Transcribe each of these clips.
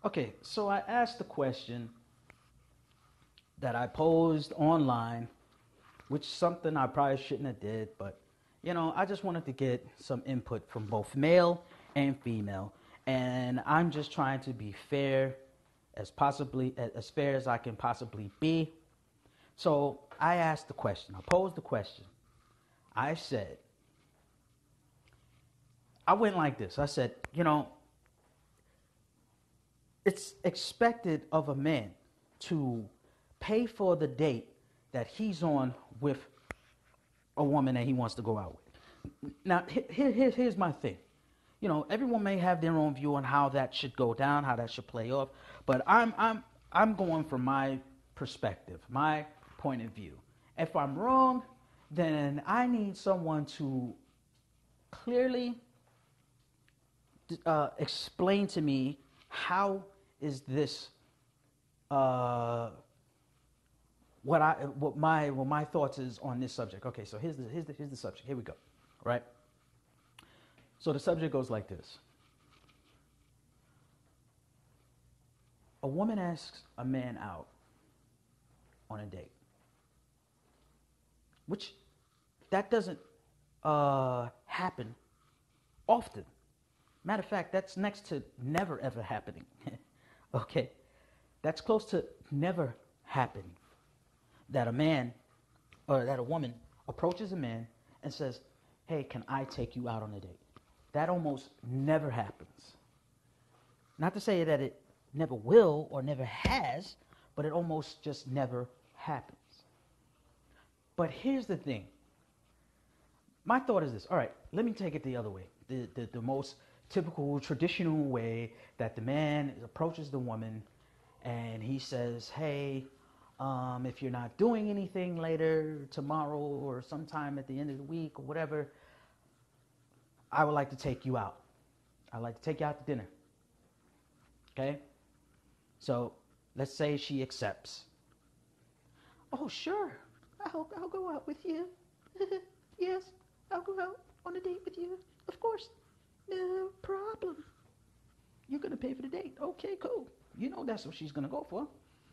Okay, so I asked the question that I posed online, which is something I probably shouldn't have did, but I just wanted to get some input from both male and female, and I'm just trying to be fair as fair as I can possibly be. So I asked the question. I posed the question. I said, I went like this. I said, it's expected of a man to pay for the date that he's on with a woman that he wants to go out with. Now, here's my thing. Everyone may have their own view on how that should go down, how that should play off, but I'm going from my perspective, my point of view. If I'm wrong, then I need someone to clearly explain to me how is this uh, what my thoughts is on this subject. Okay, so here's the subject. Here we go. Right. So the subject goes like this: a woman asks a man out on a date, which that doesn't happen often. Matter of fact, that's next to never ever happening. Okay, that's close to never happening. That a man or that a woman approaches a man and says, "Hey, can I take you out on a date?" That almost never happens. Not to say that it never will or never has, but it almost just never happens. But here's the thing. My thought is this. All right, let me take it the other way. The most typical traditional way that the man approaches the woman and he says, "Hey, if you're not doing anything later tomorrow or sometime at the end of the week or whatever, I would like to take you out. I'd like to take you out to dinner." Okay? So let's say she accepts. "Oh, sure. I'll go out with you." "Yes, I'll go out on a date with you. Of course. No problem. You're going to pay for the date. Okay, cool." That's what she's going to go for.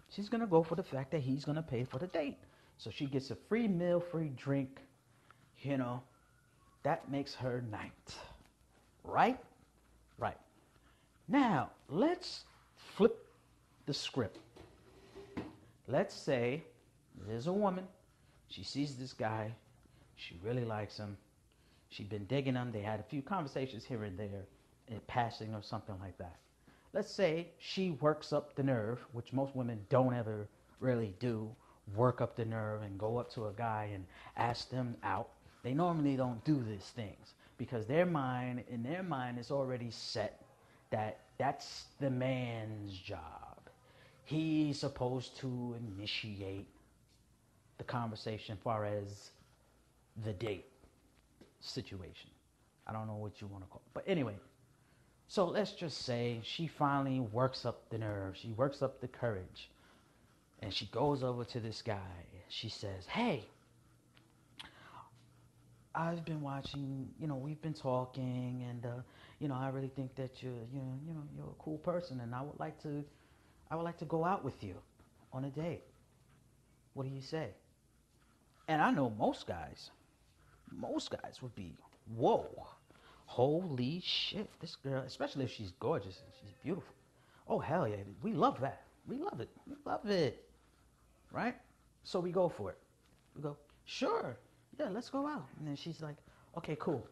She's going to go for the fact that he's going to pay for the date. So she gets a free meal, free drink. You know, that makes her night. Right? Right. Now, let's flip the script. Let's say there's a woman. She sees this guy. She really likes him. She's been digging him. They had a few conversations here and there in passing or something like that. Let's say she works up the nerve, which most women don't ever really do, work up the nerve and go up to a guy and ask them out. They normally don't do these things because in their mind, it's already set that that's the man's job. He's supposed to initiate the conversation as far as the date situation. I don't know what you want to call it. But anyway, so let's just say she finally works up the nerve. She works up the courage. And she goes over to this guy. She says, "Hey, I've been watching, we've been talking, and I really think that you're a cool person, and I would like to go out with you on a date. What do you say?" And I know most guys would be, "Whoa, holy shit, this girl," especially if she's gorgeous and she's beautiful. "Oh, hell yeah, we love that. We love it. We love it." Right? So we go for it. We go, "Sure, yeah, let's go out." And then she's like, "Okay, cool."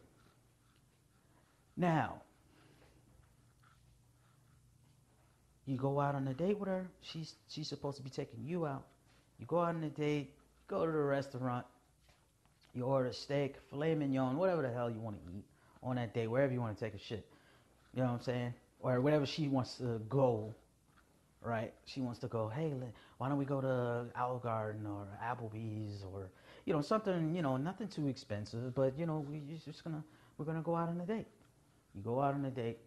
Now, you go out on a date with her. She's supposed to be taking you out. You go out on a date, go to the restaurant, you order steak, filet mignon, whatever the hell you want to eat on that day, wherever you want to take a shit. You know what I'm saying? Or wherever she wants to go, right? She wants to go, "Hey, why don't we go to Olive Garden or Applebee's or, something, nothing too expensive, but, we're going to go out on a date." You go out on a date.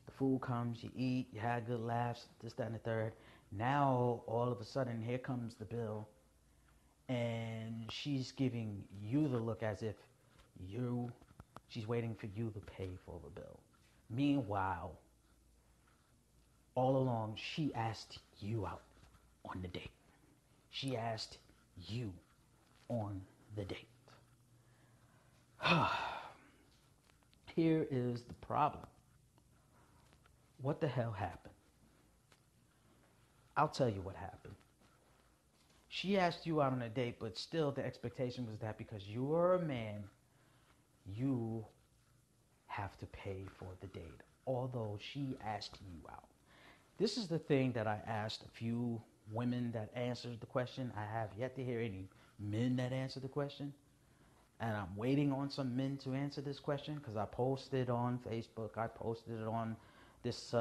The food comes, you eat, you had good laughs, this, that, and the third. Now, all of a sudden, here comes the bill, and she's giving you the look as if she's waiting for you to pay for the bill. Meanwhile, all along, she asked you out on the date. She asked you on the date. Here is the problem. What the hell happened? I'll tell you what happened. She asked you out on a date, but still the expectation was that because you are a man, you have to pay for the date, although she asked you out. This is the thing that I asked a few women that answered the question. I have yet to hear any men that answered the question. And I'm waiting on some men to answer this question because I posted on Facebook. I posted it on this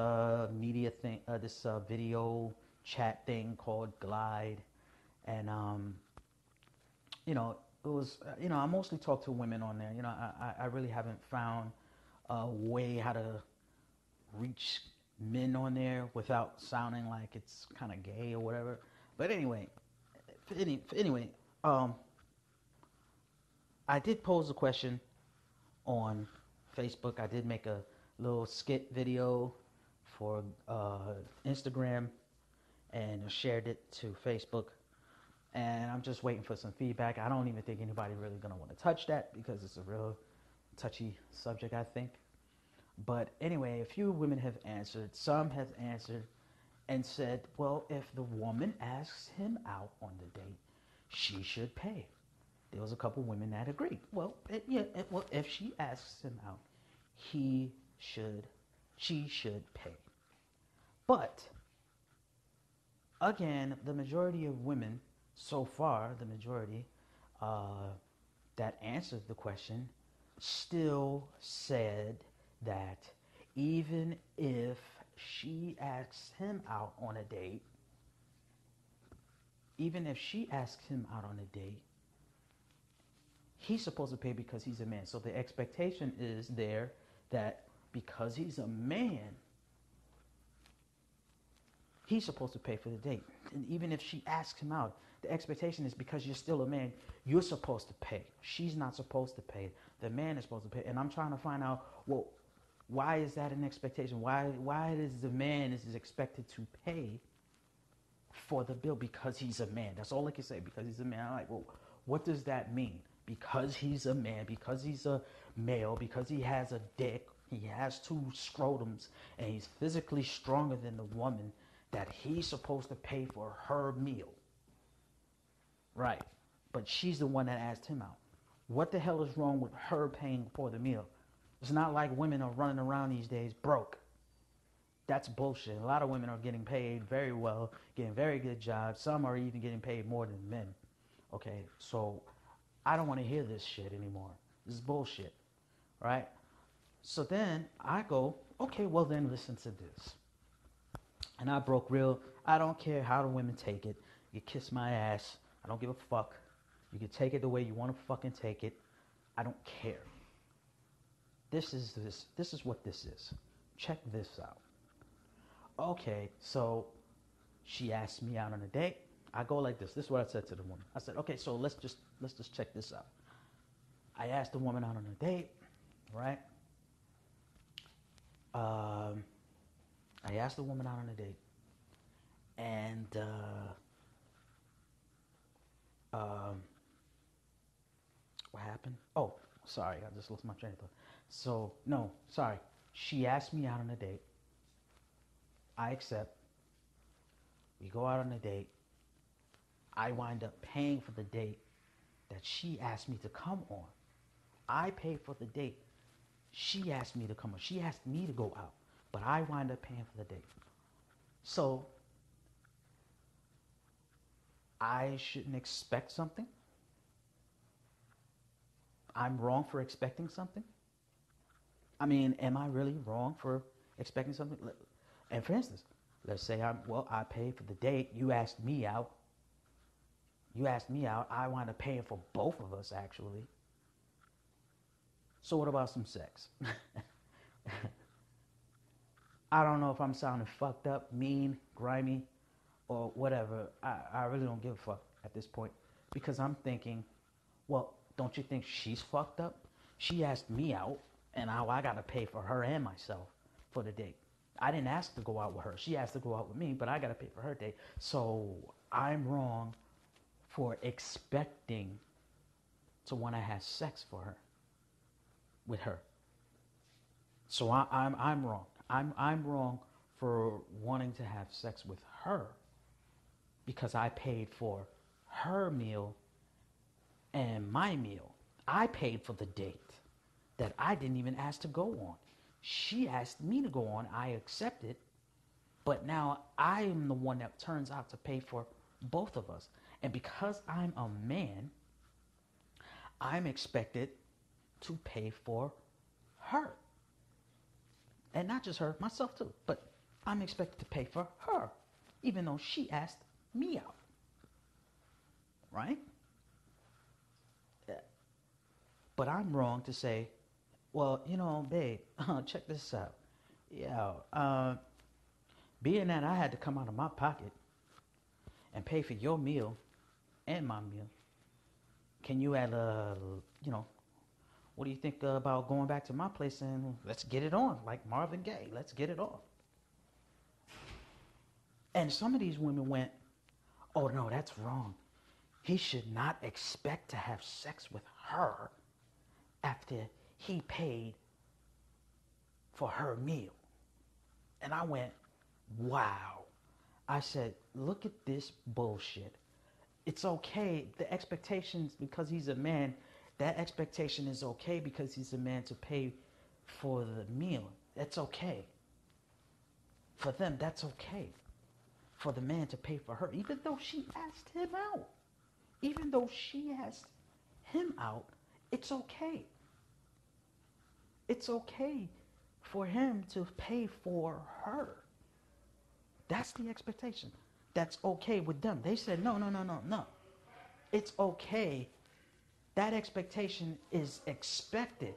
media thing, this video chat thing called Glide. And, it was, I mostly talk to women on there. I really haven't found a way how to reach men on there without sounding like it's kind of gay or whatever. But anyway, I did pose a question on Facebook. I did make a little skit video for Instagram and shared it to Facebook. And I'm just waiting for some feedback. I don't even think anybody really gonna want to touch that because it's a real touchy subject, I think. But anyway, a few women have answered. Some have answered and said, well, if the woman asks him out on the date, she should pay. There was a couple women that agreed. Well, if she asks him out, she should pay. But again, the majority of women so far, the majority that answered the question still said that even if she asks him out on a date, he's supposed to pay because he's a man. So the expectation is there that because he's a man, he's supposed to pay for the date. And even if she asks him out, the expectation is because you're still a man, you're supposed to pay. She's not supposed to pay. The man is supposed to pay. And I'm trying to find out, well, why is that an expectation? Why is the man is expected to pay for the bill because he's a man? That's all I can say, because he's a man. I'm like, well, what does that mean? Because he's a man, because he's a male, because he has a dick, he has two scrotums, and he's physically stronger than the woman, that he's supposed to pay for her meal. Right. But she's the one that asked him out. What the hell is wrong with her paying for the meal? It's not like women are running around these days broke. That's bullshit. A lot of women are getting paid very well, getting very good jobs. Some are even getting paid more than men. Okay, so I don't want to hear this shit anymore. This is bullshit, right? So then I go, okay, well then listen to this. And I broke real. I don't care how the women take it. You kiss my ass. I don't give a fuck. You can take it the way you want to fucking take it. I don't care. This is what this is. Check this out. Okay, so she asked me out on a date. I go like this. This is what I said to the woman. I said, okay, so let's just check this out. I asked the woman out on a date, right? I asked the woman out on a date, and what happened? Oh, sorry, I just lost my train of thought. So, no, sorry. She asked me out on a date. I accept. We go out on a date. I wind up paying for the date that she asked me to come on. I pay for the date she asked me to come on. She asked me to go out, but I wind up paying for the date. So I shouldn't expect something. I'm wrong for expecting something. I mean, am I really wrong for expecting something? And for instance, let's say I paid for the date. You asked me out. I wind up paying for both of us, actually. So what about some sex? I don't know if I'm sounding fucked up, mean, grimy, or whatever. I really don't give a fuck at this point, because I'm thinking, well, don't you think she's fucked up? She asked me out, and I got to pay for her and myself for the date. I didn't ask to go out with her. She asked to go out with me, but I got to pay for her date. So I'm wrong for expecting to want to have sex for her, with her. So I'm wrong. I'm wrong for wanting to have sex with her because I paid for her meal and my meal. I paid for the date that I didn't even ask to go on. She asked me to go on. I accepted, but now I am the one that turns out to pay for both of us. And because I'm a man, I'm expected to pay for her. And not just her, myself too. But I'm expected to pay for her, even though she asked me out. Right? But I'm wrong to say, well, babe, check this out. Yeah, being that I had to come out of my pocket and pay for your meal and my meal, can you add what do you think about going back to my place and let's get it on, like Marvin Gaye, let's get it on. And some of these women went, oh no, that's wrong. He should not expect to have sex with her after he paid for her meal. And I went, wow. I said, look at this bullshit. It's okay. The expectations, because he's a man, that expectation is okay because he's a man to pay for the meal. That's okay. For them, that's okay. For the man to pay for her, even though she asked him out. Even though she asked him out, it's okay. It's okay for him to pay for her. That's the expectation. That's okay with them. They said, no, no, no, no, no. It's okay. That expectation is expected.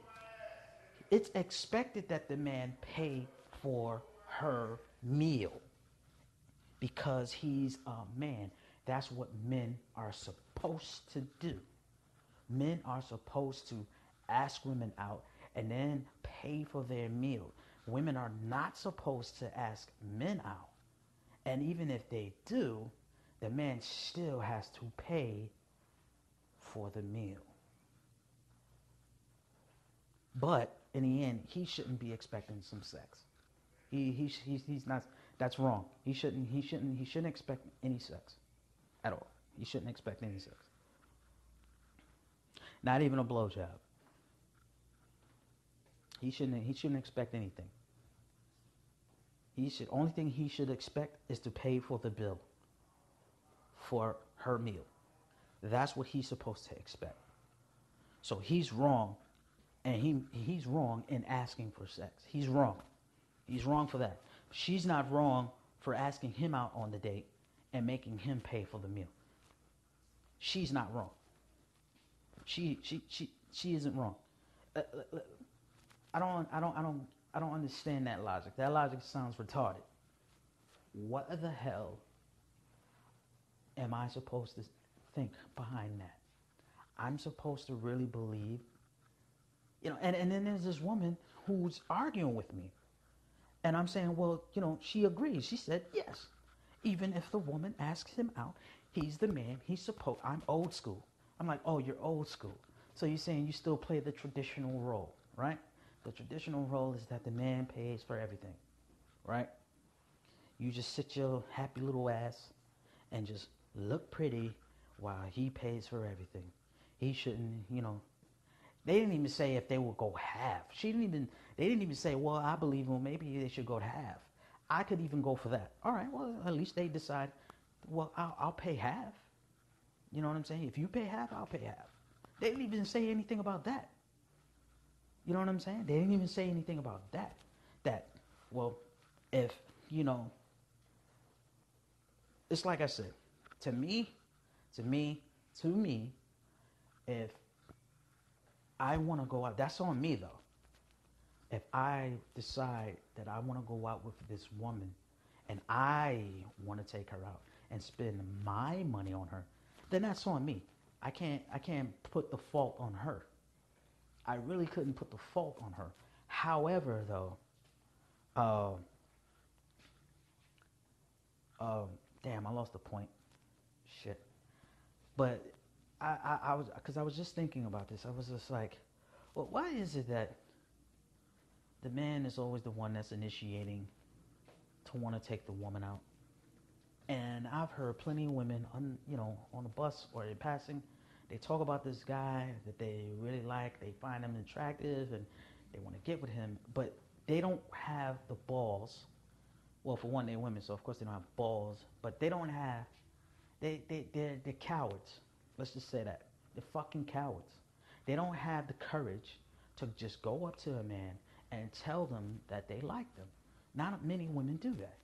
It's expected that the man pay for her meal because he's a man. That's what men are supposed to do. Men are supposed to ask women out and then pay for their meal. Women are not supposed to ask men out. And even if they do, the man still has to pay for the meal. But in the end, he shouldn't be expecting some sex. He's not. That's wrong. He shouldn't expect any sex at all. He shouldn't expect any sex. Not even a blowjob. He shouldn't expect anything. Only thing he should expect is to pay for the bill for her meal. That's what he's supposed to expect. So he's wrong, and he's wrong in asking for sex. He's wrong. He's wrong for that. She's not wrong for asking him out on the date and making him pay for the meal. She's not wrong. She isn't wrong. I don't understand that logic. That logic sounds retarded. What the hell am I supposed to think behind that? I'm supposed to really believe, and then there's this woman who's arguing with me. And I'm saying, well, she agrees. She said, yes. Even if the woman asks him out, he's the man. I'm old school. I'm like, oh, you're old school. So you're saying you still play the traditional role, right? The traditional role is that the man pays for everything, right? You just sit your happy little ass and just look pretty while he pays for everything. He shouldn't, They didn't even say if they would go half. They didn't even say, well, I believe, well, maybe they should go to half. I could even go for that. All right, well, at least they decide, well, I'll pay half. You know what I'm saying? If you pay half, I'll pay half. They didn't even say anything about that. You know what I'm saying? They didn't even say anything about that. That, well, if, it's like I said, to me, if I want to go out, that's on me though. If I decide that I want to go out with this woman and I want to take her out and spend my money on her, then that's on me. I can't put the fault on her. I really couldn't put the fault on her. However, though, Um, Damn, I lost the point. Shit. But I was, because I was just thinking about this. I was just like, well, why is it that the man is always the one that's initiating to want to take the woman out? And I've heard plenty of women on, on the bus or in passing, they talk about this guy that they really like, they find him attractive, and they want to get with him, but they don't have the balls. Well, for one, they're women, so of course they don't have balls, but they don't have, they're cowards. Let's just say that. They're fucking cowards. They don't have the courage to just go up to a man and tell them that they like them. Not many women do that.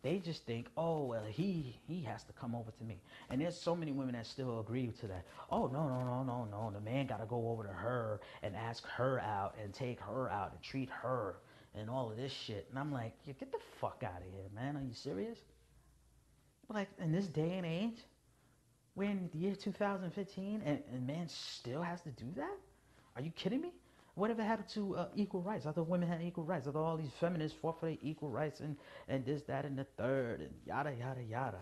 They just think, oh well, he has to come over to me. And there's so many women that still agree to that. Oh no no no no no, the man got to go over to her and ask her out and take her out and treat her and all of this shit. And I'm like, yeah, get the fuck out of here, man. Are you serious? Like in this day and age, we're in the year 2015, and man still has to do that? Are you kidding me? Whatever happened to equal rights? I thought women had equal rights. I thought all these feminists fought for their equal rights and this, that, and the third, and yada, yada, yada.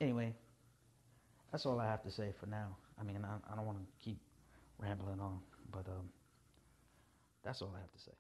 Anyway, that's all I have to say for now. I mean, I don't want to keep rambling on, but that's all I have to say.